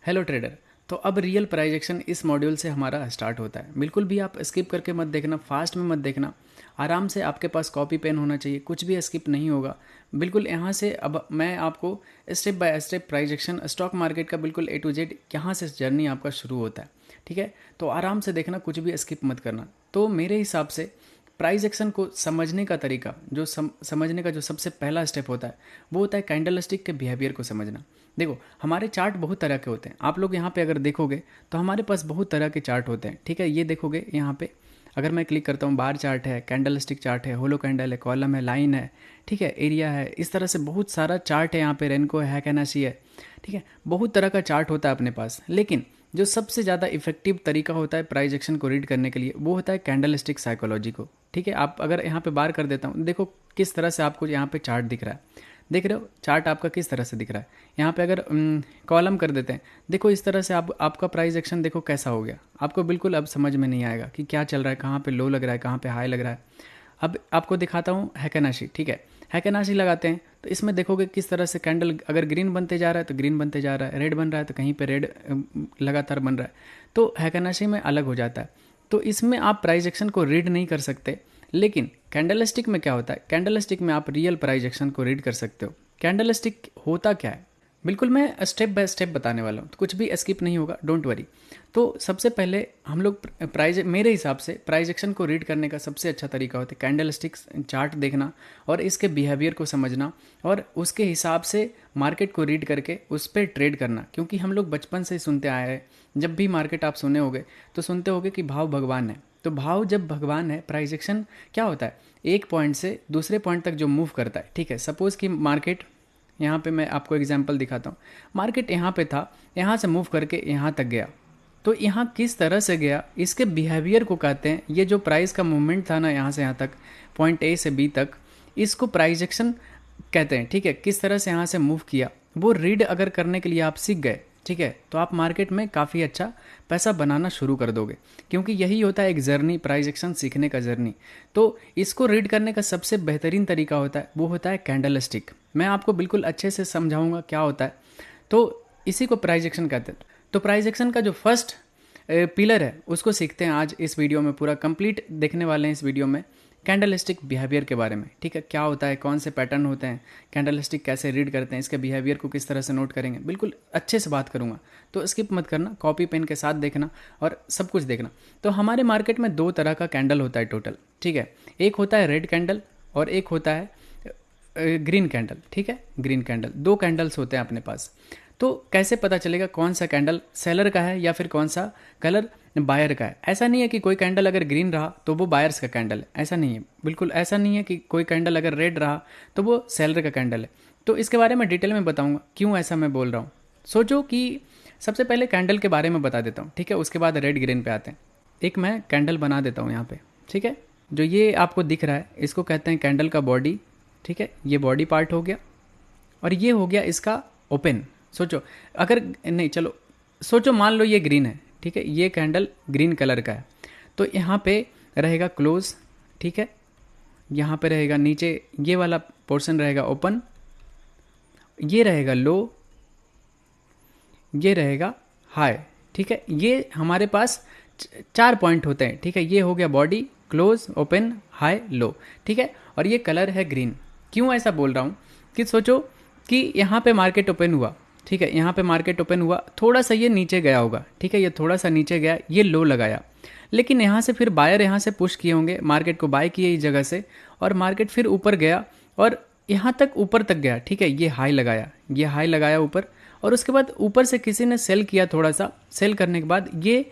Hello trader. तो अब real price action इस मॉड्यूल से हमारा स्टार्ट होता है। बिल्कुल भी आप स्किप करके मत देखना, फास्ट में मत देखना। आराम से आपके पास कॉपी पेन होना चाहिए, कुछ भी स्किप नहीं होगा। बिल्कुल यहाँ से अब मैं आपको step by step price action stock market का बिल्कुल ए टू जेड यहाँ से जर्नी आपका शुरू होता है। ठीक है, तो आराम से देखना, कुछ भी स्किप मत करना। तो मेरे हिसाब से प्राइस एक्शन को समझने का तरीका, जो समझने का जो सबसे पहला स्टेप होता है वो होता है कैंडल स्टिक के बिहेवियर को समझना। देखो, हमारे चार्ट बहुत तरह के होते हैं। आप लोग यहाँ पे अगर देखोगे तो हमारे पास बहुत तरह के चार्ट होते हैं। ठीक है, ये देखोगे यहाँ पे अगर मैं क्लिक करता हूँ, बार चार्ट है, कैंडल स्टिक चार्ट है, होलो कैंडल है, कॉलम है, लाइन है, ठीक है, एरिया है, इस तरह से बहुत सारा चार्ट है। यहाँ पे रेनको है, कैनासी है, ठीक है, बहुत तरह का चार्ट होता है अपने पास। लेकिन जो सबसे ज़्यादा इफेक्टिव तरीका होता है प्राइस एक्शन को रीड करने के लिए वो होता है कैंडल स्टिक साइकोलॉजी को। ठीक है, आप अगर यहाँ पे बार कर देता हूँ, देखो किस तरह से आपको यहाँ पे चार्ट दिख रहा है। देख रहे हो चार्ट आपका किस तरह से दिख रहा है। यहाँ पे अगर कॉलम कर देते हैं, देखो इस तरह से आपका प्राइस एक्शन देखो कैसा हो गया। आपको बिल्कुल अब समझ में नहीं आएगा कि क्या चल रहा है, कहाँ पे लो लग रहा है, कहाँ पे हाई लग रहा है। अब आपको दिखाता हूँ हैकेनाशी। ठीक है, हैकेनाशी लगाते हैं तो इसमें देखोगे किस तरह से कैंडल अगर ग्रीन बनते जा रहा है तो ग्रीन बनते जा रहा है, रेड बन रहा है तो कहीं पे रेड लगातार बन रहा है। तो हैकेनाशी में अलग हो जाता है। तो इसमें आप प्राइस एक्शन को रीड नहीं कर सकते। लेकिन कैंडल स्टिक में क्या होता है, कैंडल स्टिक में आप रियल प्राइस एक्शन को रीड कर सकते हो। कैंडल स्टिक होता क्या है, बिल्कुल मैं स्टेप बाय स्टेप बताने वाला हूँ, तो कुछ भी स्किप नहीं होगा, डोंट वरी। तो सबसे पहले हम लोग मेरे हिसाब से प्राइस एक्शन को रीड करने का सबसे अच्छा तरीका होता है कैंडल स्टिक चार्ट देखना और इसके बिहेवियर को समझना और उसके हिसाब से मार्केट को रीड करके उस पर ट्रेड करना। क्योंकि हम लोग बचपन से सुनते आए हैं, जब भी मार्केट आप सुने होगे तो सुनते होगे कि भाव भगवान है। तो भाव जब भगवान है, प्राइस एक्शन क्या होता है, एक पॉइंट से दूसरे पॉइंट तक जो मूव करता है। ठीक है, सपोज़ कि मार्केट, यहाँ पे मैं आपको एग्जांपल दिखाता हूँ, मार्केट यहाँ पे था, यहाँ से मूव करके यहाँ तक गया। तो यहाँ किस तरह से गया, इसके बिहेवियर को कहते हैं। ये जो प्राइस का मूवमेंट था ना, यहाँ से यहाँ तक, पॉइंट ए से बी तक, इसको प्राइस एक्शन कहते हैं। ठीक है, किस तरह से यहाँ से मूव किया वो रीड अगर करने के लिए आप सीख गए, ठीक है, तो आप मार्केट में काफ़ी अच्छा पैसा बनाना शुरू कर दोगे। क्योंकि यही होता है एक जर्नी, प्राइस एक्शन सीखने का जर्नी। तो इसको रीड करने का सबसे बेहतरीन तरीका होता है वो होता है कैंडल स्टिक। मैं आपको बिल्कुल अच्छे से समझाऊंगा क्या होता है। तो इसी को प्राइस एक्शन कहते हैं। तो प्राइस एक्शन का जो फर्स्ट पिलर है उसको सीखते हैं आज इस वीडियो में। पूरा कंप्लीट देखने वाले हैं इस वीडियो में कैंडल स्टिक बिहेवियर के बारे में। ठीक है, क्या होता है, कौन से पैटर्न होते हैं, कैंडल स्टिक कैसे रीड करते हैं, इसके बिहेवियर को किस तरह से नोट करेंगे, बिल्कुल अच्छे से बात करूंगा। तो स्किप मत करना, कॉपी पेन के साथ देखना और सब कुछ देखना। तो हमारे मार्केट में दो तरह का कैंडल होता है टोटल। ठीक है, एक होता है रेड कैंडल और एक होता है ग्रीन कैंडल। ठीक है, ग्रीन कैंडल, दो कैंडल्स होते हैं अपने पास। तो कैसे पता चलेगा कौन सा कैंडल सेलर का है या फिर कौन सा कलर बायर का है। ऐसा नहीं है कि कोई कैंडल अगर ग्रीन रहा तो वो बायर्स का कैंडल है, ऐसा नहीं है, बिल्कुल ऐसा नहीं है कि कोई कैंडल अगर रेड रहा तो वो सेलर का कैंडल है। तो इसके बारे में डिटेल में बताऊंगा क्यों ऐसा मैं बोल रहा हूँ। सोचो कि सबसे पहले कैंडल के बारे में बता देता हूँ, ठीक है, उसके बाद रेड ग्रीन पे आते हैं। एक मैं कैंडल बना देता हूँ यहाँ पे। ठीक है, जो ये आपको दिख रहा है इसको कहते हैं कैंडल का बॉडी। ठीक है, ये बॉडी पार्ट हो गया और ये हो गया इसका ओपन। सोचो अगर नहीं, चलो सोचो मान लो ये ग्रीन है। ठीक है, ये कैंडल ग्रीन कलर का है तो यहाँ पे रहेगा क्लोज। ठीक है, यहाँ पे रहेगा नीचे ये वाला पोर्शन रहेगा ओपन, ये रहेगा लो, ये रहेगा हाई। ठीक है, ये हमारे पास चार पॉइंट होते हैं। ठीक है, ये हो गया बॉडी, क्लोज, ओपन, हाई, लो। ठीक है, और ये कलर है ग्रीन। क्यों ऐसा बोल रहा हूँ कि सोचो कि यहाँ पे मार्केट ओपन हुआ। ठीक है, यहाँ पे मार्केट ओपन हुआ, थोड़ा सा ये नीचे गया होगा। ठीक है, ये थोड़ा सा नीचे गया, ये लो लगाया, लेकिन यहाँ से फिर बायर यहाँ से पुश किए होंगे, मार्केट को बाय किए इस जगह से, और मार्केट फिर ऊपर गया और यहाँ तक ऊपर तक गया। ठीक है, ये हाई लगाया, ये हाई लगाया ऊपर, और उसके बाद ऊपर से किसी ने सेल किया, थोड़ा सा सेल करने के बाद ये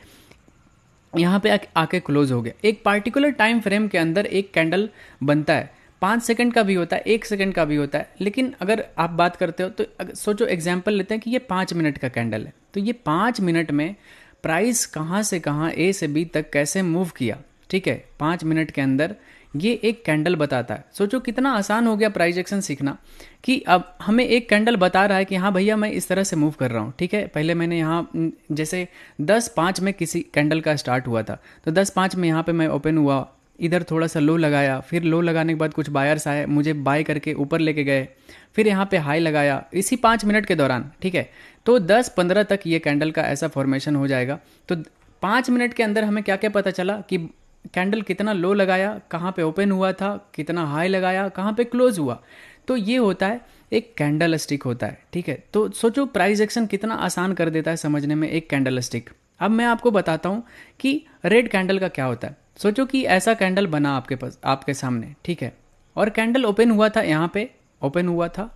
यहाँ पे आके क्लोज हो गया। एक पार्टिकुलर टाइम फ्रेम के अंदर एक कैंडल बनता है, 5 सेकंड का भी होता है, 1 सेकंड का भी होता है। लेकिन अगर आप बात करते हो तो सोचो एग्जांपल लेते हैं कि ये 5 मिनट का कैंडल है। तो ये 5 मिनट में प्राइस कहाँ से कहाँ, ए से बी तक कैसे मूव किया। ठीक है, 5 मिनट के अंदर ये एक कैंडल बताता है। सोचो कितना आसान हो गया प्राइस एक्शन सीखना कि अब हमें एक कैंडल बता रहा है कि हाँ भैया मैं इस तरह से मूव कर रहा हूँ। ठीक है, पहले मैंने यहाँ जैसे 10-5 में किसी कैंडल का स्टार्ट हुआ था, तो 10-5 में यहाँ पे मैं ओपन हुआ, इधर थोड़ा सा लो लगाया, फिर लो लगाने के बाद कुछ बायर्स आए, मुझे बाय करके ऊपर लेके गए, फिर यहाँ पे हाई लगाया इसी 5 मिनट के दौरान, ठीक है। तो 10-15 तक ये कैंडल का ऐसा फॉर्मेशन हो जाएगा। तो 5 मिनट के अंदर हमें क्या क्या पता चला कि कैंडल कितना लो लगाया, कहाँ पे ओपन हुआ था, कितना हाई लगाया, कहाँ पे क्लोज हुआ। तो ये होता है एक कैंडल स्टिक होता है, ठीक है। तो सोचो प्राइस एक्शन कितना आसान कर देता है समझने में एक कैंडल स्टिक। अब मैं आपको बताता हूँ कि रेड कैंडल का क्या होता है। सोचो कि ऐसा कैंडल बना आपके पास, आपके सामने, ठीक है, और कैंडल ओपन हुआ था, यहाँ पे ओपन हुआ था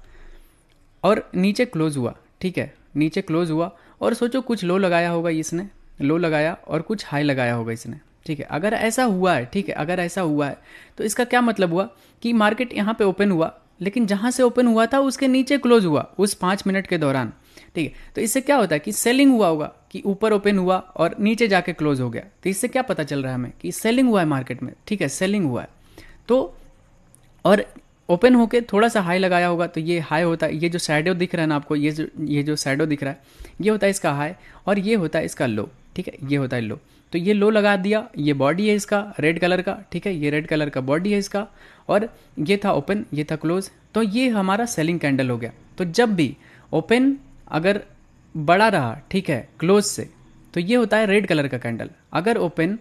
और नीचे क्लोज हुआ, ठीक है, नीचे क्लोज हुआ। और सोचो कुछ लो लगाया होगा इसने, लो लगाया और कुछ हाई लगाया होगा इसने, ठीक है। अगर ऐसा हुआ है, ठीक है, अगर ऐसा हुआ है तो इसका क्या मतलब हुआ कि मार्केट यहाँ पे ओपन हुआ, लेकिन जहाँ से ओपन हुआ था उसके नीचे क्लोज हुआ उस 5 मिनट के दौरान, ठीक है। तो इससे क्या होता है कि सेलिंग हुआ होगा, कि ऊपर ओपन हुआ और नीचे जाके क्लोज हो गया। तो इससे क्या पता चल रहा है हमें कि सेलिंग हुआ है मार्केट में, ठीक है, सेलिंग हुआ है। तो और ओपन होके थोड़ा सा हाई लगाया होगा, तो ये हाई होता है। ये जो शैडो दिख रहा है ना आपको, ये जो शैडो दिख रहा है, ये होता है इसका हाई और ये होता है इसका लो, ठीक है, ये होता है लो। तो ये लो लगा दिया, ये बॉडी है इसका रेड कलर का, ठीक है, ये रेड कलर का बॉडी है इसका, और ये था ओपन, ये था क्लोज। तो ये हमारा सेलिंग कैंडल हो गया। तो जब भी ओपन अगर बड़ा रहा, ठीक है, क्लोज से, तो ये होता है रेड कलर का कैंडल। अगर ओपन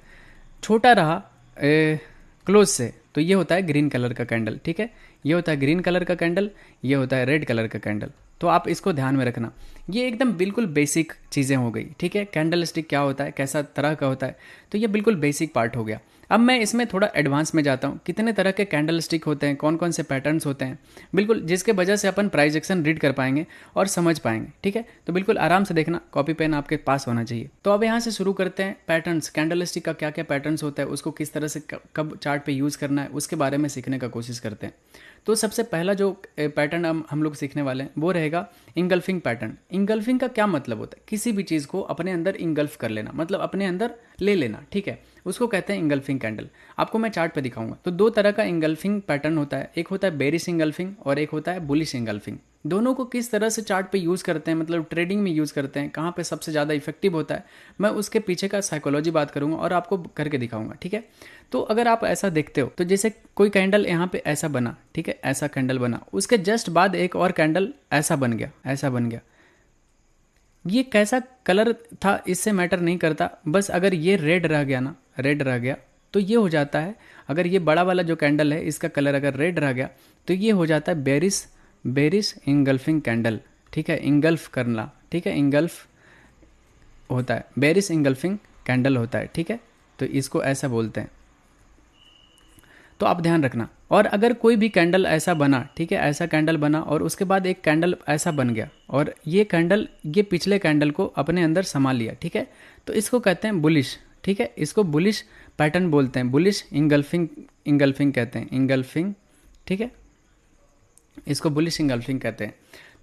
छोटा रहा क्लोज से, तो ये होता है ग्रीन कलर का कैंडल, ठीक है। ये होता है ग्रीन कलर का कैंडल, ये होता है रेड कलर का कैंडल। तो आप इसको ध्यान में रखना। ये एकदम बिल्कुल बेसिक चीज़ें हो गई, ठीक है। कैंडल स्टिक क्या होता है, कैसा तरह का होता है, तो ये बिल्कुल बेसिक पार्ट हो गया। अब मैं इसमें थोड़ा एडवांस में जाता हूँ, कितने तरह के कैंडल स्टिक होते हैं, कौन कौन से पैटर्न्स होते हैं, बिल्कुल जिसके वजह से अपन प्राइस एक्शन रीड कर पाएंगे और समझ पाएंगे, ठीक है। तो बिल्कुल आराम से देखना, कॉपी पेन आपके पास होना चाहिए। तो अब यहाँ से शुरू करते हैं। पैटर्न्स, कैंडल स्टिक का क्या क्या पैटर्न्स होता है, उसको किस तरह से कब चार्ट पे यूज़ करना है, उसके बारे में सीखने का कोशिश करते हैं। तो सबसे पहला जो पैटर्न हम लोग सीखने वाले हैं वो रहेगा इंगल्फिंग पैटर्न। इंगल्फिंग का क्या मतलब होता है, किसी भी चीज़ को अपने अंदर इंगल्फ कर लेना, मतलब अपने अंदर ले लेना, ठीक है, उसको कहते हैं इंगल्फिंग कैंडल। आपको मैं चार्ट पे दिखाऊंगा। तो दो तरह का इंगल्फिंग पैटर्न होता है, एक होता है बेरिश इंगल्फिंग और एक होता है बुलिश इंगल्फिंग। दोनों को किस तरह से चार्ट पे यूज़ करते हैं, मतलब ट्रेडिंग में यूज़ करते हैं, कहाँ पे सबसे ज़्यादा इफेक्टिव होता है, मैं उसके पीछे का साइकोलॉजी बात करूंगा और आपको करके दिखाऊंगा, ठीक है। तो अगर आप ऐसा देखते हो, तो जैसे कोई कैंडल यहाँ पे ऐसा बना, ठीक है, ऐसा कैंडल बना, उसके जस्ट बाद एक और कैंडल ऐसा बन गया, ऐसा बन गया। ये कैसा कलर था इससे मैटर नहीं करता, बस अगर ये रेड रह गया ना, रेड रह गया, तो ये हो जाता है, अगर ये बड़ा वाला जो कैंडल है इसका कलर अगर रेड रह गया, तो ये हो जाता है बेरिश इंगल्फिंग कैंडल, ठीक है, इंगल्फ करना, ठीक है, इंगल्फ होता है, बेरिश इंगल्फिंग कैंडल होता है, ठीक है। तो इसको ऐसा बोलते हैं। तो आप ध्यान रखना। और अगर कोई भी कैंडल ऐसा बना, ठीक है, ऐसा कैंडल बना और उसके बाद एक कैंडल ऐसा बन गया और ये कैंडल ये पिछले कैंडल को अपने अंदर संभाल लिया, ठीक है, तो इसको कहते हैं बुलिश, ठीक है, इसको बुलिश पैटर्न बोलते हैं, बुलिश इंगल्फिंग कहते हैं, इंगल्फिंग, ठीक है, इसको बुलिश इंगल्फिंग कहते हैं।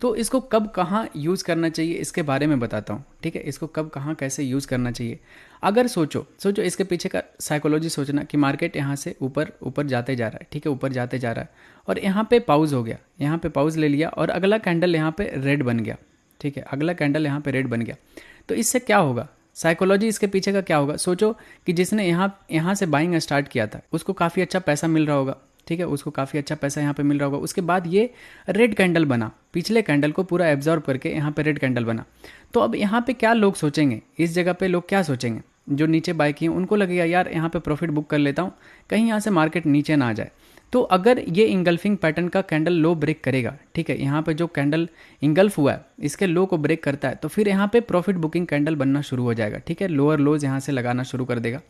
तो इसको कब कहाँ यूज़ करना चाहिए इसके बारे में बताता हूँ, ठीक है, इसको कब कहाँ कैसे यूज़ करना चाहिए। अगर सोचो इसके पीछे का साइकोलॉजी सोचना कि मार्केट यहाँ से ऊपर ऊपर जाते जा रहा है, ठीक है, ऊपर जाते जा रहा है और यहाँ पे पाउज हो गया, यहाँ पे पाउज ले लिया और अगला कैंडल यहाँ पे रेड बन गया, ठीक है, अगला कैंडल यहाँ पे रेड बन गया। तो इससे क्या होगा, साइकोलॉजी इसके पीछे का क्या होगा। सोचो कि जिसने यहाँ से बाइंग स्टार्ट किया था उसको काफ़ी अच्छा पैसा मिल रहा होगा, ठीक है, उसको काफ़ी अच्छा पैसा यहाँ पे मिल रहा होगा। उसके बाद ये रेड कैंडल बना, पिछले कैंडल को पूरा एब्जॉर्ब करके यहाँ पे रेड कैंडल बना। तो अब यहाँ पे क्या लोग सोचेंगे, इस जगह पे लोग क्या सोचेंगे, जो नीचे बाय किए उनको लगेगा यार यहाँ पे प्रॉफिट बुक कर लेता हूँ, कहीं यहाँ से मार्केट नीचे ना आ जाए। तो अगर ये इंगल्फिंग पैटर्न का कैंडल लो ब्रेक करेगा, ठीक है, यहाँ पे जो कैंडल इंगल्फ हुआ है इसके लो को ब्रेक करता है, तो फिर यहाँ पे प्रॉफिट बुकिंग कैंडल बनना शुरू हो जाएगा, ठीक है, लोअर लोज यहाँ से लगाना शुरू कर देगा।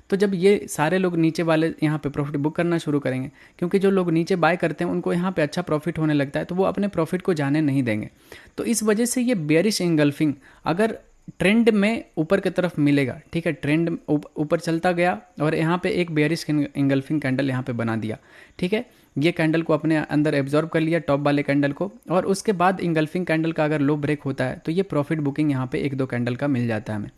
तो जब ये सारे लोग नीचे वाले यहाँ पे प्रॉफिट बुक करना शुरू करेंगे, क्योंकि जो लोग नीचे बाय करते हैं उनको यहाँ पे अच्छा प्रॉफिट होने लगता है, तो वो अपने प्रॉफिट को जाने नहीं देंगे। तो इस वजह से ये बेयरिश इंगल्फिंग अगर ट्रेंड में ऊपर की तरफ मिलेगा, ठीक है, ट्रेंड ऊपर चलता गया और यहाँ पे एक बेयरिश इंगल्फिंग कैंडल यहाँ पे बना दिया, ठीक है, ये कैंडल को अपने अंदर एब्जॉर्ब कर लिया टॉप वाले कैंडल को, और उसके बाद इंगल्फिंग कैंडल का अगर लो ब्रेक होता है तो ये प्रॉफिट बुकिंग यहाँ पे एक दो कैंडल का मिल जाता है हमें।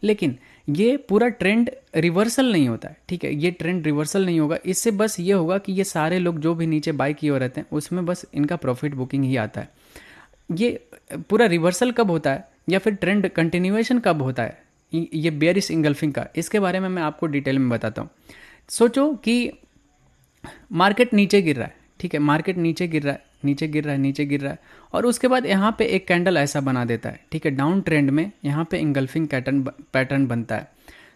लेकिन ये पूरा ट्रेंड रिवर्सल नहीं होता है, ठीक है, ये ट्रेंड रिवर्सल नहीं होगा। इससे बस ये होगा कि ये सारे लोग जो भी नीचे बाय किए हुए रहते हैं उसमें बस इनका प्रॉफिट बुकिंग ही आता है। ये पूरा रिवर्सल कब होता है या फिर ट्रेंड कंटिन्यूएशन कब होता है, ये बेयरिश इंगल्फिंग का, इसके बारे में मैं आपको डिटेल में बताता हूँ। सोचो कि मार्केट नीचे गिर रहा है, ठीक है, मार्केट नीचे गिर रहा है, नीचे गिर रहा है, नीचे गिर रहा है, और उसके बाद यहाँ पे एक कैंडल ऐसा बना देता है, ठीक है, डाउन ट्रेंड में यहाँ पे इंगल्फिंग पैटर्न बनता है।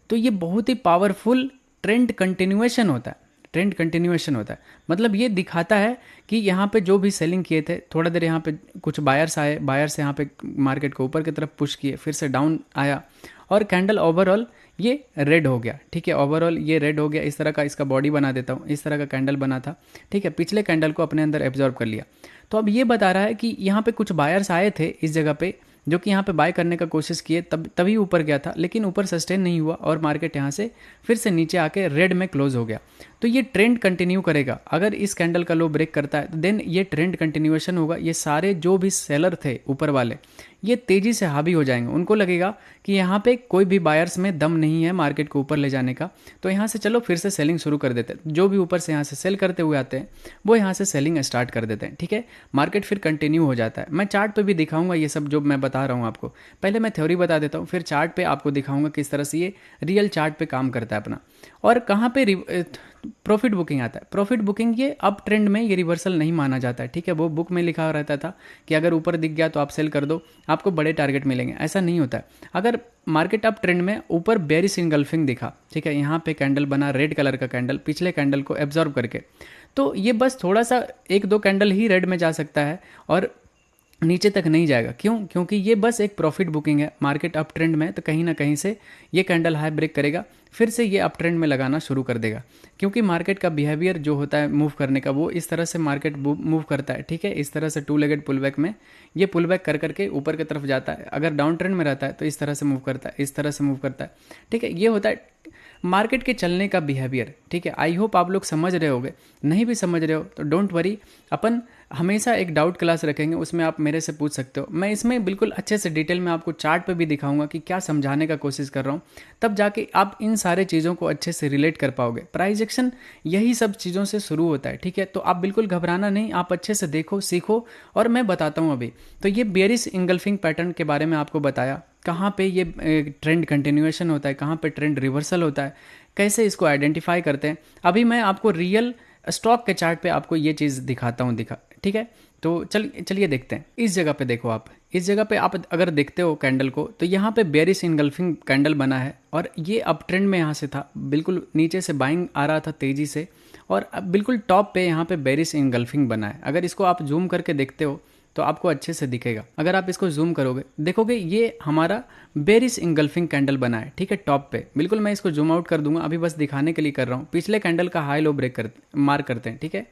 तो ये बहुत ही पावरफुल ट्रेंड कंटिन्यूएशन होता है, ट्रेंड कंटिन्यूएशन होता है। मतलब ये दिखाता है कि यहाँ पे जो भी सेलिंग किए थे, थोड़ा देर यहाँ पे कुछ बायर्स आए, बायर्स यहाँ पे मार्केट को ऊपर की तरफ पुश किए, फिर से डाउन आया और कैंडल ओवरऑल ये रेड हो गया, ठीक है, ओवरऑल ये रेड हो गया। इस तरह का इसका बॉडी बना देता हूँ, इस तरह का कैंडल बना था, ठीक है, पिछले कैंडल को अपने अंदर एब्जॉर्ब कर लिया। तो अब ये बता रहा है कि यहाँ पे कुछ बायर्स आए थे इस जगह पे, जो कि यहाँ पे बाय करने का कोशिश किए, तभी ऊपर गया था, लेकिन ऊपर सस्टेन नहीं हुआ और मार्केट यहाँ से फिर से नीचे आके रेड में क्लोज हो गया। तो ये ट्रेंड कंटिन्यू करेगा। अगर इस कैंडल का लो ब्रेक करता है तो देन ये ट्रेंड कंटिन्यूएशन होगा। ये सारे जो भी सेलर थे ऊपर वाले, ये तेजी से हावी हो जाएंगे। उनको लगेगा कि यहाँ पे कोई भी बायर्स में दम नहीं है मार्केट को ऊपर ले जाने का, तो यहाँ से चलो फिर से सेलिंग शुरू कर देते हैं। जो भी ऊपर से यहाँ से सेल करते हुए आते हैं वो यहाँ से सेलिंग स्टार्ट कर देते हैं, ठीक है। मार्केट फिर कंटिन्यू हो जाता है। मैं चार्ट पे भी दिखाऊंगा ये सब जो मैं बता रहा हूँ आपको। पहले मैं थ्योरी बता देता हूँ, फिर चार्ट पे आपको दिखाऊंगा किस तरह से ये रियल चार्ट पे काम करता है अपना। और कहाँ पे प्रॉफिट बुकिंग आता है। प्रॉफिट बुकिंग ये अप ट्रेंड में ये रिवर्सल नहीं माना जाता है, ठीक है। वो बुक में लिखा रहता था कि अगर ऊपर दिख गया तो आप सेल कर दो, आपको बड़े टारगेट मिलेंगे, ऐसा नहीं होता है। अगर मार्केट अप ट्रेंड में ऊपर बेरिश इनगल्फिंग दिखा, ठीक है, यहाँ पे कैंडल बना रेड कलर का कैंडल, पिछले कैंडल को एब्जॉर्ब करके, तो ये बस थोड़ा सा एक दो कैंडल ही रेड में जा सकता है और नीचे तक नहीं जाएगा। क्यों? क्योंकि ये बस एक प्रॉफिट बुकिंग है। मार्केट अप ट्रेंड में तो कहीं ना कहीं से ये कैंडल हाई ब्रेक करेगा, फिर से ये अप ट्रेंड में लगाना शुरू कर देगा। क्योंकि मार्केट का बिहेवियर जो होता है मूव करने का, वो इस तरह से मार्केट मूव करता है, ठीक है। इस तरह से टू लेगेड पुल बैक में ये पुल बैक कर करके ऊपर की तरफ जाता है। अगर डाउन ट्रेंड में रहता है तो इस तरह से मूव करता है, इस तरह से मूव करता है, ठीक है। ये होता है मार्केट के चलने का बिहेवियर, ठीक है। आई होप आप लोग समझ रहे होगे। नहीं भी समझ रहे हो तो डोंट वरी, अपन हमेशा एक डाउट क्लास रखेंगे, उसमें आप मेरे से पूछ सकते हो। मैं इसमें बिल्कुल अच्छे से डिटेल में आपको चार्ट पे भी दिखाऊंगा कि क्या समझाने का कोशिश कर रहा हूँ, तब जाके आप इन सारे चीज़ों को अच्छे से रिलेट कर पाओगे। प्राइस एक्शन यही सब चीज़ों से शुरू होता है, ठीक है। तो आप बिल्कुल घबराना नहीं, आप अच्छे से देखो, सीखो, और मैं बताता हूँ अभी। तो ये बेरिश इंगल्फिंग पैटर्न के बारे में आपको बताया, कहाँ पे ये ट्रेंड कंटिन्यूएशन होता है, कहाँ पे ट्रेंड रिवर्सल होता है, कैसे इसको आइडेंटिफाई करते हैं। अभी मैं आपको रियल स्टॉक के चार्ट पे आपको ये चीज़ दिखाता हूँ, ठीक है। तो चलिए देखते हैं। इस जगह पे देखो आप, इस जगह पे आप अगर देखते हो कैंडल को, तो यहाँ पे बेरिश इनगल्फिंग कैंडल बना है और ये अप ट्रेंड में यहाँ से था, बिल्कुल नीचे से बाइंग आ रहा था तेज़ी से, और अब बिल्कुल टॉप पे यहाँ पे बेरिश इनगल्फिंग बना है। अगर इसको आप जूम करके देखते हो तो आपको अच्छे से दिखेगा। अगर आप इसको जूम करोगे देखोगे ये हमारा बेरिश इंगल्फिंग कैंडल बना है, ठीक है, टॉप पे। बिल्कुल मैं इसको जूम आउट कर दूंगा, अभी बस दिखाने के लिए कर रहा हूँ। पिछले कैंडल का हाई लो ब्रेक मार्क करते हैं, ठीक है।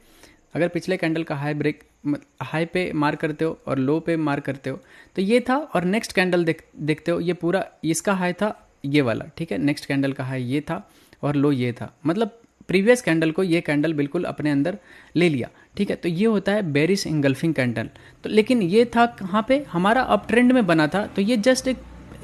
अगर पिछले कैंडल का हाई पे मार्क करते हो और लो पे मार्क करते हो तो ये था, और नेक्स्ट कैंडल देखते हो, ये पूरा इसका हाई था ये वाला, ठीक है। नेक्स्ट कैंडल का हाई ये था और लो ये था, मतलब प्रीवियस कैंडल को ये कैंडल बिल्कुल अपने अंदर ले लिया, ठीक है। तो ये होता है बेरिश इंगल्फिंग कैंडल। तो लेकिन ये था कहाँ पे, हमारा अप ट्रेंड में बना था, तो ये जस्ट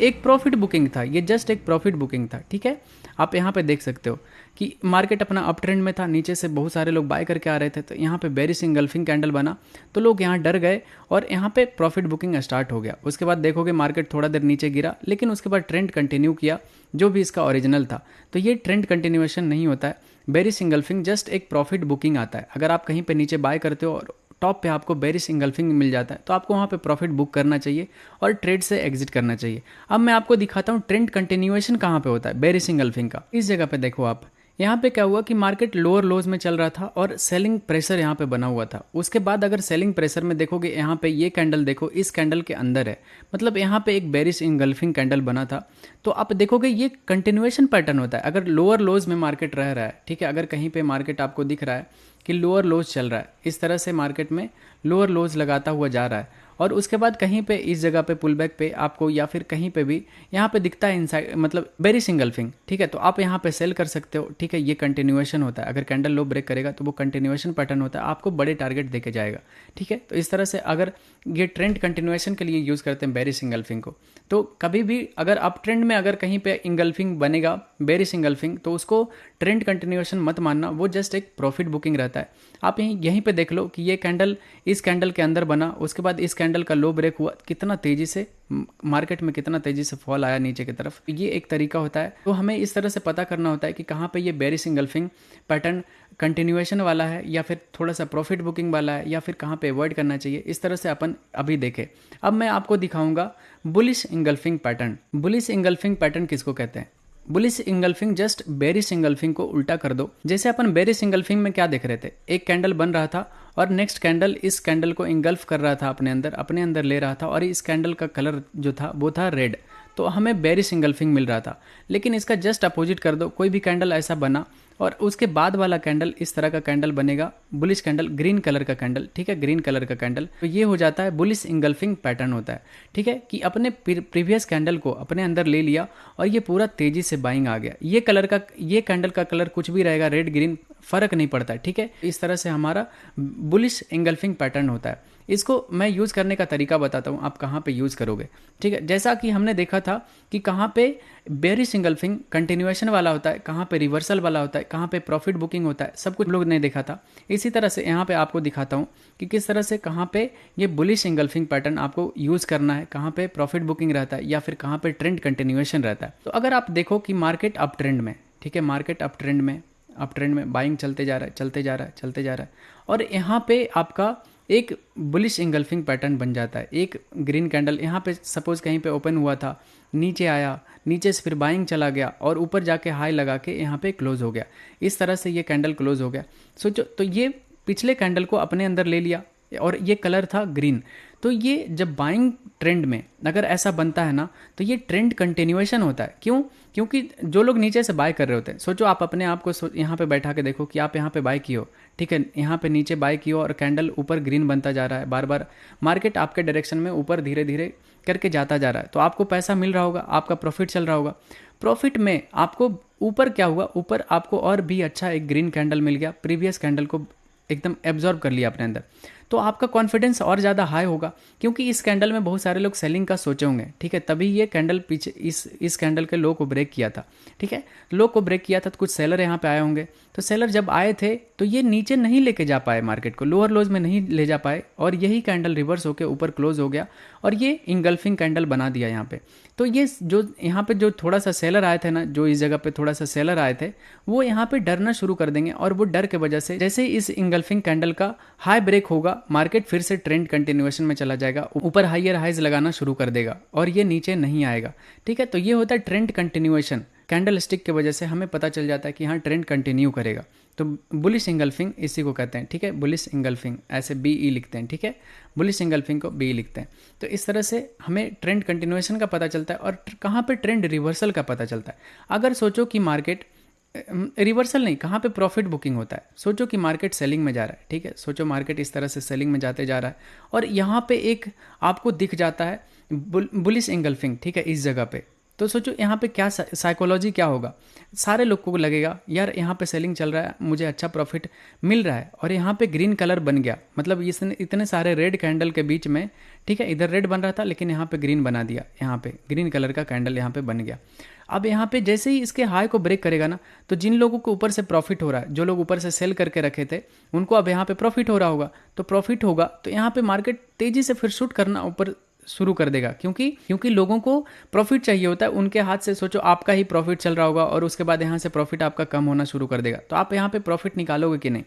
एक प्रॉफिट बुकिंग था, ये जस्ट एक प्रॉफिट बुकिंग था, ठीक है। आप यहाँ पे देख सकते हो कि मार्केट अपना अप ट्रेंड में था, नीचे से बहुत सारे लोग बाय करके आ रहे थे, तो यहाँ पे बेरिश इंगल्फिंग कैंडल बना, तो लोग यहाँ डर गए और यहाँ पे प्रॉफिट बुकिंग स्टार्ट हो गया। उसके बाद देखोगे मार्केट थोड़ा देर नीचे गिरा, लेकिन उसके बाद ट्रेंड कंटिन्यू किया जो भी इसका ओरिजिनल था। तो ये ट्रेंड कंटिन्यूएशन नहीं होता है, बेरिश इंगल्फिंग जस्ट एक प्रॉफिट बुकिंग आता है। अगर आप कहीं पे नीचे बाय करते हो और टॉप पे आपको बेरिश इंगल्फिंग मिल जाता है, तो आपको वहाँ पे प्रॉफिट बुक करना चाहिए और ट्रेड से एग्जिट करना चाहिए। अब मैं आपको दिखाता हूँ ट्रेंड कंटिन्यूएशन कहाँ पे होता है बेरिश इंगल्फिंग का। इस जगह पे देखो आप, यहाँ पे क्या हुआ कि मार्केट लोअर लोज में चल रहा था और सेलिंग प्रेशर यहाँ पे बना हुआ था। उसके बाद अगर सेलिंग प्रेशर में देखोगे, यहाँ पे ये कैंडल देखो, इस कैंडल के अंदर है, मतलब यहाँ पे एक बेरिश इंगल्फिंग कैंडल बना था। तो आप देखोगे ये कंटिन्यूएशन पैटर्न होता है। अगर लोअर लोज में मार्केट रह रहा है, ठीक है, अगर कहीं पे मार्केट आपको दिख रहा है कि लोअर लोज चल रहा है, इस तरह से मार्केट में लोअर लोज लगाता हुआ जा रहा है, और उसके बाद कहीं पे इस जगह पे पुल बैक पे आपको या फिर कहीं पे भी यहाँ पे दिखता है इनसाइड, मतलब बेरिश इंगल्फिंग, ठीक है, तो आप यहाँ पे सेल कर सकते हो, ठीक है। ये कंटिन्यूएशन होता है। अगर कैंडल लो ब्रेक करेगा तो वो कंटिन्यूएशन पैटर्न होता है, आपको बड़े टारगेट देके जाएगा, ठीक है। तो इस तरह से अगर ये ट्रेंड कंटिन्यूएशन के लिए यूज़ करते हैं बेरिश इंगल्फिंग को, तो कभी भी अगर अप ट्रेंड में अगर कहीं पे इंगल्फिंग बनेगा बेरिश इंगल्फिंग, तो उसको ट्रेंड कंटिन्यूएशन मत मानना, वो जस्ट एक प्रॉफिट बुकिंग रहता है। आप यहीं पे देख लो कि ये कैंडल इस कैंडल के अंदर बना, उसके बाद इस कैंडल का लो ब्रेक हुआ, कितना तेजी से मार्केट में कितना तेजी से फॉल आया नीचे की तरफ। ये एक तरीका होता है। तो हमें इस तरह से पता करना होता है कि कहाँ पे ये बेरिश इंगल्फिंग पैटर्न कंटिन्यूएशन वाला है या फिर थोड़ा सा प्रॉफिट बुकिंग वाला है या फिर कहाँ पे अवॉइड करना चाहिए, इस तरह से अपन अभी देखें। अब मैं आपको दिखाऊंगा bullish engulfing pattern. Bullish engulfing pattern किसको कहते हैं? Bullish engulfing just bearish engulfing को उल्टा कर दो। जैसे अपन बेरिश इंगल्फिंग में क्या देख रहे थे, एक कैंडल बन रहा था और नेक्स्ट कैंडल इस कैंडल को इंगल्फ कर रहा था, अपने अंदर ले रहा था, और इस कैंडल का कलर जो था वो था रेड, तो हमें बेरिश इंगल्फिंग मिल रहा था। लेकिन इसका जस्ट अपोजिट कर दो, कोई भी कैंडल ऐसा बना और उसके बाद वाला कैंडल इस तरह का कैंडल बनेगा, बुलिश कैंडल, ग्रीन कलर का कैंडल, ठीक है, ग्रीन कलर का कैंडल, तो ये हो जाता है बुलिश इंगल्फिंग पैटर्न होता है। ठीक है, कि अपने प्रीवियस कैंडल को अपने अंदर ले लिया और ये पूरा तेजी से बाइंग आ गया। ये कैंडल का कलर कुछ भी रहेगा, रेड ग्रीन फर्क नहीं पड़ता। ठीक है, इस तरह से हमारा बुलिश इंगल्फिंग पैटर्न होता है। इसको मैं यूज़ करने का तरीका बताता हूँ, आप कहाँ पे यूज़ करोगे। ठीक है, जैसा कि हमने देखा था कि कहाँ पे बेरिश इंगल्फिंग कंटिन्यूएशन वाला होता है, कहाँ पे रिवर्सल वाला होता है, कहाँ पे प्रॉफिट बुकिंग होता है, सब कुछ लोग ने देखा था। इसी तरह से यहाँ पे आपको दिखाता हूँ कि किस तरह से कहाँ पे ये बुलिश इंगल्फिंग पैटर्न आपको यूज़ करना है, कहाँ पे प्रॉफिट बुकिंग रहता है या फिर कहाँ पे ट्रेंड कंटिन्यूएशन रहता है। तो अगर आप देखो कि मार्केट अप ट्रेंड में, ठीक है, मार्केट अप ट्रेंड में बाइंग चलते जा रहा है और यहाँ पे आपका एक बुलिश इंगल्फिंग पैटर्न बन जाता है। एक ग्रीन कैंडल यहाँ पे सपोज कहीं पे ओपन हुआ था, नीचे आया, नीचे से फिर बाइंग चला गया और ऊपर जाके हाई लगा के यहाँ पे क्लोज हो गया। इस तरह से ये कैंडल क्लोज हो गया। सोचो, तो ये पिछले कैंडल को अपने अंदर ले लिया और ये कलर था ग्रीन। तो ये जब बाइंग ट्रेंड में अगर ऐसा बनता है ना, तो ये ट्रेंड कंटिन्यूएशन होता है। क्यों? क्योंकि जो लोग नीचे से बाय कर रहे होते हैं, सोचो आप अपने आप को यहाँ पे बैठा के देखो कि आप यहाँ पे बाय किए, ठीक है, यहाँ पे नीचे बाय किए और कैंडल ऊपर ग्रीन बनता जा रहा है, बार बार मार्केट आपके डायरेक्शन में ऊपर धीरे धीरे करके जाता जा रहा है, तो आपको पैसा मिल रहा होगा, आपका प्रॉफिट चल रहा होगा। प्रॉफिट में आपको ऊपर क्या हुआ, ऊपर आपको और भी अच्छा एक ग्रीन कैंडल मिल गया, प्रीवियस कैंडल को एकदम एब्जॉर्ब कर लिया अपने अंदर, तो आपका कॉन्फिडेंस और ज़्यादा हाई होगा। क्योंकि इस कैंडल में बहुत सारे लोग सेलिंग का सोचे होंगे, ठीक है, तभी ये कैंडल पीछे इस कैंडल के लो को ब्रेक किया था। ठीक है, लो को ब्रेक किया था तो कुछ सेलर यहाँ पे आए होंगे, तो सेलर जब आए थे तो ये नीचे नहीं लेके जा पाए, मार्केट को लोअर लोज में नहीं ले जा पाए और यही कैंडल रिवर्स होकर ऊपर क्लोज हो गया और ये इंगल्फिंग कैंडल बना दिया यहाँ पे। तो ये जो यहाँ पे जो थोड़ा सा सेलर आए थे ना, जो इस जगह पे थोड़ा सा सेलर आए थे, वो यहाँ पे डरना शुरू कर देंगे और वो डर के वजह से जैसे ही इस इंगल्फिंग कैंडल का हाई ब्रेक होगा, मार्केट फिर से ट्रेंड कंटिन्यूएशन में चला जाएगा, ऊपर हाइयर हाइज लगाना शुरू कर देगा और ये नीचे नहीं आएगा। ठीक है, तो ये होता है ट्रेंड कंटिन्यूएशन। कैंडल स्टिक की वजह से हमें पता चल जाता है कि हाँ ट्रेंड कंटिन्यू करेगा, तो बुलिश इंगल्फिंग इसी को कहते हैं। ठीक है, बुलिश इंगल्फिंग ऐसे BE लिखते हैं। ठीक है, बुलिश इंगल्फिंग को BE लिखते हैं। तो इस तरह से हमें ट्रेंड कंटिन्यूएशन का पता चलता है और कहाँ पे ट्रेंड रिवर्सल का पता चलता है। अगर सोचो कि मार्केट रिवर्सल नहीं, कहाँ पे प्रॉफिट बुकिंग होता है, सोचो कि मार्केट सेलिंग में जा रहा है। ठीक है, सोचो मार्केट इस तरह से सेलिंग में जाते जा रहा है और यहाँ पे एक आपको दिख जाता है बुलिश इंगल्फिंग। ठीक है, इस जगह पे तो सोचो यहाँ पे क्या साइकोलॉजी क्या होगा, सारे लोगों को लगेगा यार यहाँ पे सेलिंग चल रहा है, मुझे अच्छा प्रॉफिट मिल रहा है और यहाँ पे ग्रीन कलर बन गया, मतलब इसने इतने सारे रेड कैंडल के बीच में, ठीक है, इधर रेड बन रहा था लेकिन यहाँ पे ग्रीन बना दिया, यहाँ पे ग्रीन कलर का कैंडल यहाँ पे बन गया। अब यहाँ पे जैसे ही इसके हाई को ब्रेक करेगा ना, तो जिन लोगों को ऊपर से प्रॉफिट हो रहा है, जो लोग ऊपर से सेल करके रखे थे, उनको अब यहाँ पे प्रॉफिट हो रहा होगा, तो प्रॉफिट होगा तो यहाँ पे मार्केट तेजी से फिर शूट करना ऊपर शुरू कर देगा। क्योंकि लोगों को प्रॉफिट चाहिए होता है, उनके हाथ से सोचो आपका ही प्रॉफिट चल रहा होगा और उसके बाद यहाँ से प्रॉफिट आपका कम होना शुरू कर देगा, तो आप यहाँ पे प्रॉफिट निकालोगे कि नहीं।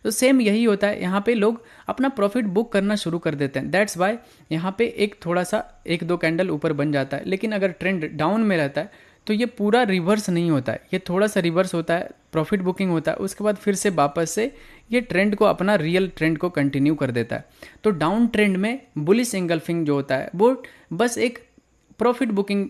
तो सेम यही होता है, यहाँ पे लोग अपना प्रॉफिट बुक करना शुरू कर देते हैं। दैट्स वाई यहाँ पे एक थोड़ा सा 1-2 कैंडल ऊपर बन जाता है, लेकिन अगर ट्रेंड डाउन में रहता है तो ये पूरा रिवर्स नहीं होता है, ये थोड़ा सा रिवर्स होता है, प्रॉफिट बुकिंग होता है, उसके बाद फिर से वापस से ये ट्रेंड को, अपना रियल ट्रेंड को कंटिन्यू कर देता है। तो डाउन ट्रेंड में बुलिश इंगल्फिंग जो होता है वो बस एक प्रॉफिट बुकिंग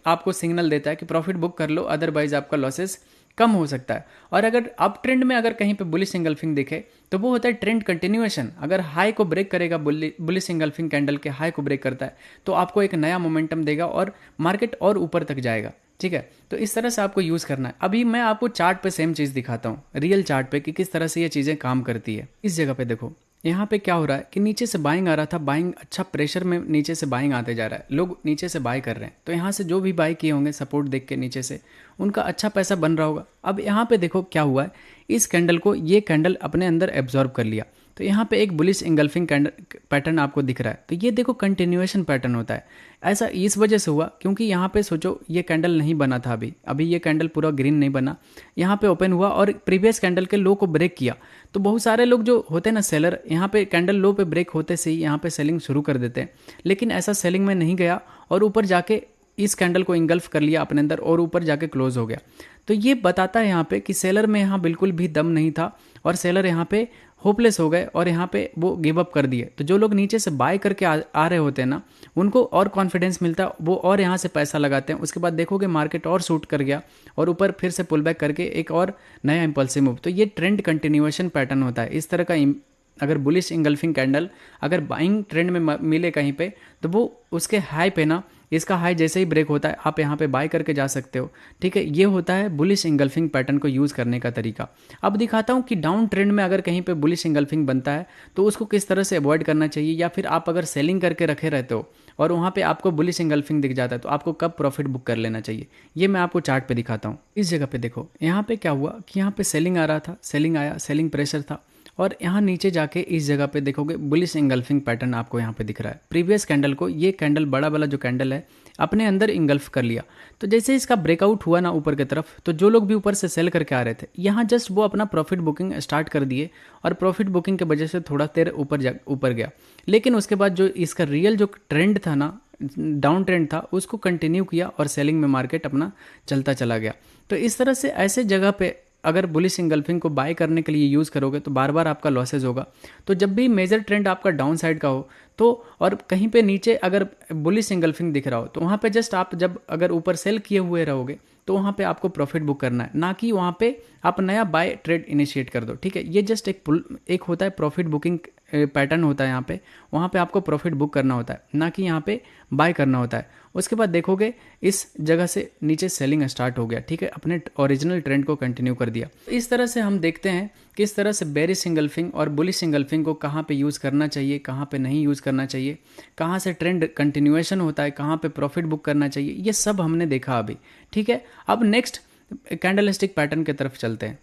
आपको सिग्नल देता है कि प्रॉफिट बुक कर लो, अदरवाइज आपका लॉसेस कम हो सकता है। और अगर अप ट्रेंड में अगर कहीं पे बुलिश इंगल्फिंग दिखे तो वो होता है ट्रेंड कंटिन्यूएशन। अगर हाई को ब्रेक करेगा, बुलिश इंगल्फिंग कैंडल के हाई को ब्रेक करता है तो आपको एक नया मोमेंटम देगा और मार्केट और ऊपर तक जाएगा। ठीक है, तो इस तरह से आपको यूज़ करना है। अभी मैं आपको चार्ट पे सेम चीज़ दिखाता हूँ, रियल चार्ट पे, कि किस तरह से ये चीज़ें काम करती है। इस जगह पे देखो, यहाँ पे क्या हो रहा है कि नीचे से बाइंग आ रहा था, बाइंग अच्छा प्रेशर में नीचे से बाइंग आते जा रहा है, लोग नीचे से बाय कर रहे हैं, तो यहाँ से जो भी बाय किए होंगे सपोर्ट देख के नीचे से, उनका अच्छा पैसा बन रहा होगा। अब यहाँ पे देखो क्या हुआ है, इस कैंडल को ये कैंडल अपने अंदर एब्जॉर्ब कर लिया, तो यहाँ पे एक बुलिश इंगल्फिंग पैटर्न आपको दिख रहा है। तो ये देखो कंटिन्यूएशन पैटर्न होता है। ऐसा इस वजह से हुआ क्योंकि यहाँ पे सोचो ये कैंडल नहीं बना था, अभी ये कैंडल पूरा ग्रीन नहीं बना, यहाँ पे ओपन हुआ और प्रीवियस कैंडल के लो को ब्रेक किया। तो बहुत सारे लोग जो होते हैं ना सेलर, यहाँ पे कैंडल लो पे ब्रेक होते से ही यहाँ पे सेलिंग शुरू कर देते हैं, लेकिन ऐसा सेलिंग में नहीं गया और ऊपर जाके इस कैंडल को इंगल्फ कर लिया अपने अंदर और ऊपर जाके क्लोज हो गया। तो ये बताता है यहाँ पे कि सेलर में यहाँ बिल्कुल भी दम नहीं था और सेलर यहाँ पे होपलेस हो गए और यहाँ पे वो गिव अप कर दिए। तो जो लोग नीचे से बाय करके आ रहे होते हैं ना, उनको और कॉन्फिडेंस मिलता है, वो और यहाँ से पैसा लगाते हैं। उसके बाद देखोगे मार्केट और शूट कर गया और ऊपर फिर से पुल बैक करके एक और नया इंपल्सिव मूव। तो ये ट्रेंड कंटिन्यूएशन पैटर्न होता है। इस तरह का अगर बुलिश इंगल्फिंग कैंडल अगर बाइंग ट्रेंड में मिले कहीं पे, तो वो उसके हाई पे ना, इसका हाई जैसे ही ब्रेक होता है आप यहाँ पे बाय करके जा सकते हो। ठीक है, ये होता है बुलिश इंगल्फिंग पैटर्न को यूज़ करने का तरीका। अब दिखाता हूँ कि डाउन ट्रेंड में अगर कहीं पे बुलिश इंगल्फिंग बनता है तो उसको किस तरह से अवॉइड करना चाहिए, या फिर आप अगर सेलिंग करके रखे रहते हो और वहाँ पे आपको बुलिश इंगल्फिंग दिख जाता है तो आपको कब प्रॉफिट बुक कर लेना चाहिए, ये मैं आपको चार्ट पे दिखाता हूँ। इस जगह पे देखो, यहाँ पे क्या हुआ कि यहाँ पे सेलिंग आ रहा था, सेलिंग आया, सेलिंग प्रेशर था और यहाँ नीचे जाके इस जगह पे देखोगे बुलिश इंगल्फिंग पैटर्न आपको यहाँ पे दिख रहा है। प्रीवियस कैंडल को ये कैंडल बड़ा वाला जो कैंडल है अपने अंदर इंगल्फ कर लिया। तो जैसे इसका ब्रेकआउट हुआ ना ऊपर की तरफ, तो जो लोग भी ऊपर से सेल करके आ रहे थे यहाँ जस्ट वो अपना प्रॉफिट बुकिंग स्टार्ट कर दिए और प्रॉफिट बुकिंग की वजह से थोड़ा देर ऊपर गया। लेकिन उसके बाद जो इसका रियल जो ट्रेंड था ना, डाउन ट्रेंड था, उसको कंटिन्यू किया और सेलिंग में मार्केट अपना चलता चला गया। तो इस तरह से ऐसे जगह पे अगर बुलिश इंगल्फिंग को बाय करने के लिए यूज़ करोगे तो बार बार आपका लॉसेज होगा। तो जब भी मेजर ट्रेंड आपका डाउन साइड का हो तो, और कहीं पे नीचे अगर बुलिश इंगल्फिंग दिख रहा हो तो वहाँ पे जस्ट आप जब अगर ऊपर सेल किए हुए रहोगे तो वहाँ पे आपको प्रॉफिट बुक करना है, ना कि वहाँ पे आप नया बाय ट्रेड इनिशिएट कर दो। ठीक है, ये जस्ट एक होता है प्रॉफिट बुकिंग पैटर्न होता है यहाँ पे, वहाँ पे आपको प्रॉफिट बुक करना होता है, ना कि यहाँ पे बाय करना होता है। उसके बाद देखोगे इस जगह से नीचे सेलिंग स्टार्ट हो गया। ठीक है, अपने ओरिजिनल ट्रेंड को कंटिन्यू कर दिया। इस तरह से हम देखते हैं किस तरह से बेरिश इंगल्फिंग और बुलिश इंगल्फिंग को कहाँ पे यूज़ करना चाहिए, कहाँ पे नहीं यूज़ करना चाहिए, कहाँ से ट्रेंड कंटिन्यूएशन होता है, कहाँ पे प्रॉफिट बुक करना चाहिए, ये सब हमने देखा अभी। ठीक है, अब नेक्स्ट कैंडलस्टिक पैटर्न की तरफ चलते हैं।